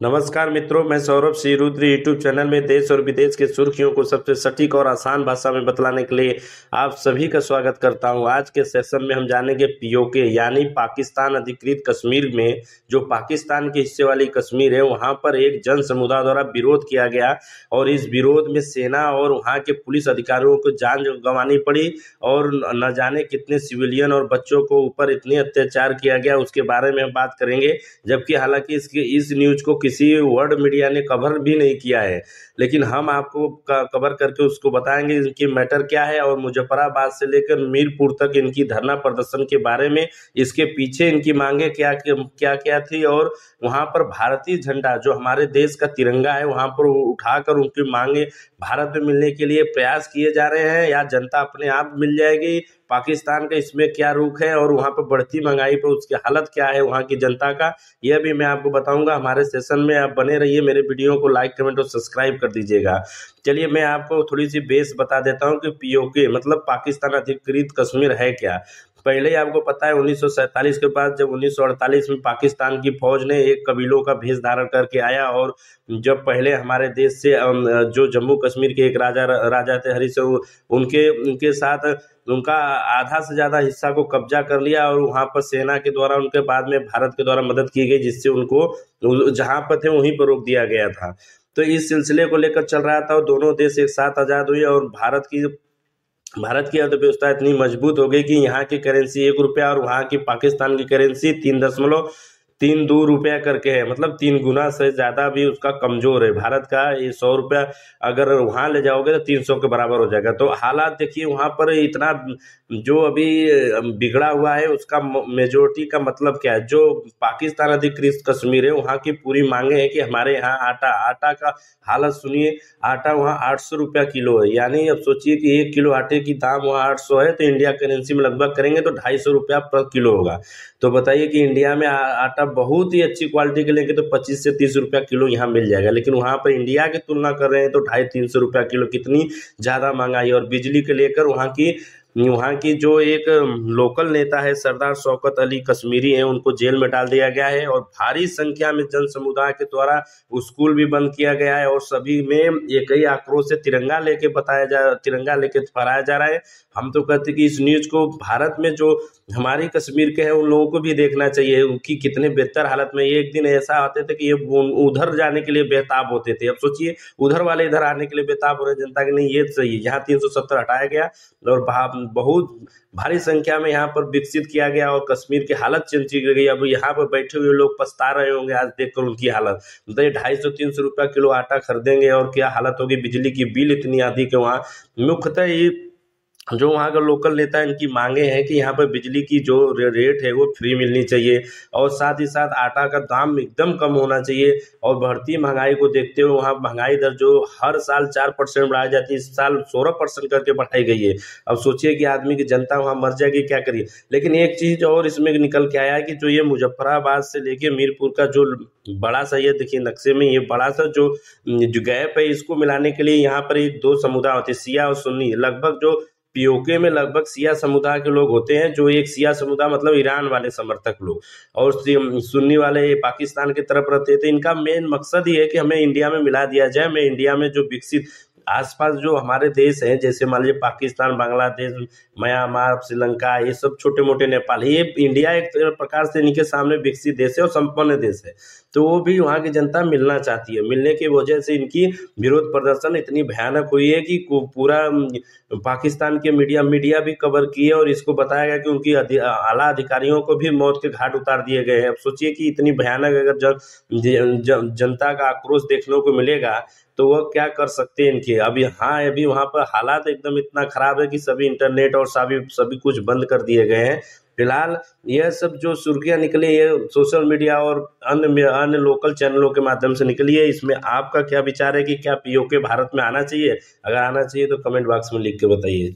नमस्कार मित्रों, मैं सौरभ श्री रुद्र यूट्यूब चैनल में देश और विदेश के सुर्खियों को सबसे सटीक और आसान भाषा में बतलाने के लिए आप सभी का स्वागत करता हूं। आज के सेशन में हम जानेंगे पीओके यानी पाकिस्तान अधिकृत कश्मीर में जो पाकिस्तान के हिस्से वाली कश्मीर है, वहां पर एक जन समुदाय द्वारा विरोध किया गया और इस विरोध में सेना और वहां के पुलिस अधिकारियों को जान गंवानी पड़ी और न जाने कितने सिविलियन और बच्चों को ऊपर इतने अत्याचार किया गया, उसके बारे में हम बात करेंगे। जबकि हालांकि इस न्यूज को किसी वर्ल्ड मीडिया ने कवर भी नहीं किया है, लेकिन हम आपको कवर करके उसको बताएंगे इनकी मैटर क्या है और मुजफ्फराबाद से लेकर मीरपुर तक इनकी धरना प्रदर्शन के बारे में, इसके पीछे इनकी मांगे क्या क्या क्या थी और वहां पर भारतीय झंडा जो हमारे देश का तिरंगा है वहां पर उठाकर उनकी मांगे भारत में मिलने के लिए प्रयास किए जा रहे हैं या जनता अपने आप मिल जाएगी। पाकिस्तान का इसमें क्या रुख है और वहां पर बढ़ती महंगाई पर उसकी हालत क्या है वहां की जनता का, यह भी मैं आपको बताऊंगा। हमारे सेशन में आप बने रहिए, मेरे वीडियो को लाइक कमेंट और सब्सक्राइब कर दीजिएगा। चलिए मैं आपको थोड़ी सी बेस बता देता हूं कि पीओके मतलब पाकिस्तान अधिकृत कश्मीर है क्या। पहले ही आपको पता है 1947 के बाद जब 1948 में पाकिस्तान की फौज ने एक कबीलों का भेष धारण करके आया और जब पहले हमारे देश से जो जम्मू कश्मीर के एक राजा थे हरि सिंह, उनके साथ उनका आधा से ज्यादा हिस्सा को कब्जा कर लिया और वहां पर सेना के द्वारा उनके बाद में भारत के द्वारा मदद की गई, जिससे उनको जहां पर थे वहीं पर रोक दिया गया था। तो इस सिलसिले को लेकर चल रहा था और दोनों देश एक साथ आजाद हुए और भारत की अर्थव्यवस्था इतनी मजबूत हो गई कि यहाँ की करेंसी 1 रुपया और वहाँ की पाकिस्तान की करेंसी 3.32 रुपया करके है, मतलब 3 गुना से ज्यादा भी उसका कमजोर है। भारत का ये 100 रुपया अगर वहां ले जाओगे तो 300 के बराबर हो जाएगा। तो हालात देखिए वहां पर इतना जो अभी बिगड़ा हुआ है उसका मेजोरिटी का मतलब क्या है। जो पाकिस्तान अधिकृत कश्मीर है वहां की पूरी मांगे है कि हमारे यहाँ आटा का हालत सुनिए। आटा वहाँ 800 रुपया किलो है, यानी अब सोचिए कि 1 किलो आटे की दाम वहाँ 800 है तो इंडिया करेंसी में लगभग करेंगे तो 250 रुपया पर किलो होगा। तो बताइए कि इंडिया में आटा बहुत ही अच्छी क्वालिटी के लेंगे तो 25 से 30 रुपया किलो यहाँ मिल जाएगा, लेकिन वहाँ पर इंडिया की तुलना कर रहे हैं तो 250-300 रुपया किलो, कितनी ज़्यादा महंगाई। और बिजली के लेकर वहाँ की जो एक लोकल नेता है सरदार शौकत अली कश्मीरी है, उनको जेल में डाल दिया गया है और भारी संख्या में जन समुदाय के द्वारा स्कूल भी बंद किया गया है और सभी में एक ही आक्रोश से तिरंगा लेके फहराया जा रहा है। हम तो कहते कि इस न्यूज को भारत में जो हमारी कश्मीर के हैं उन लोगों को भी देखना चाहिए, उनकी कितने बेहतर हालत में। एक दिन ऐसा आते थे कि ये उधर जाने के लिए बेताब होते थे, अब सोचिए उधर वाले इधर आने के लिए बेताब हो रहे जनता के। नहीं, ये सही है, यहाँ 370 हटाया गया और बहुत भारी संख्या में यहाँ पर विकसित किया गया और कश्मीर की हालत चेंज की गई। अब यहाँ पर बैठे हुए लोग पछता रहे होंगे आज देखकर उनकी हालत। बताइए 250-300 रुपया किलो आटा खरीदेंगे और क्या हालत होगी। बिजली की बिल इतनी आती कि वहाँ मुख्यतः ये जो वहाँ का लोकल नेता इनकी मांगे हैं कि यहाँ पर बिजली की जो रेट है वो फ्री मिलनी चाहिए और साथ ही साथ आटा का दाम एकदम कम होना चाहिए। और बढ़ती महंगाई को देखते हुए वहाँ महंगाई दर जो हर साल 4% बढ़ाई जाती है, इस साल 16% करके बढ़ाई गई है। अब सोचिए कि आदमी की जनता वहाँ मर जाएगी, क्या करिए। लेकिन एक चीज और इसमें निकल के आया है कि जो ये मुजफ्फराबाद से लेके मीरपुर का जो बड़ा सा, ये देखिए नक्शे में ये बड़ा सा जो गैप है, इसको मिलाने के लिए यहाँ पर एक 2 समुदाय होते हैं, शिया और सुन्नी। लगभग जो पीओके में लगभग शिया समुदाय के लोग होते हैं, जो एक शिया समुदाय मतलब ईरान वाले समर्थक लोग और सुन्नी वाले पाकिस्तान की तरफ रहते थे। इनका मेन मकसद ये है कि हमें इंडिया में मिला दिया जाए। मैं इंडिया में जो विकसित आसपास जो हमारे देश हैं, जैसे मान लीजिए पाकिस्तान, बांग्लादेश, म्यांमार, श्रीलंका, ये सब छोटे मोटे, नेपाल, ये इंडिया एक प्रकार से इनके सामने विकसित देश है और संपन्न देश है। तो वो भी वहाँ की जनता मिलना चाहती है। मिलने की वजह से इनकी विरोध प्रदर्शन इतनी भयानक हुई है कि पूरा पाकिस्तान के मीडिया भी कवर की है और इसको बताया गया कि उनकी आला अधिकारियों को भी मौत के घाट उतार दिए गए हैं। अब सोचिए कि इतनी भयानक अगर जनता का आक्रोश देखने को मिलेगा तो वह क्या कर सकते हैं इनके। अभी वहाँ पर हालात एकदम इतना खराब है कि सभी इंटरनेट और सभी कुछ बंद कर दिए गए हैं। फिलहाल यह सब जो सुर्खियां निकली है सोशल मीडिया और अन्य लोकल चैनलों के माध्यम से निकली है, इसमें आपका क्या विचार है कि क्या पीओके भारत में आना चाहिए? अगर आना चाहिए तो कमेंट बॉक्स में लिख के बताइए।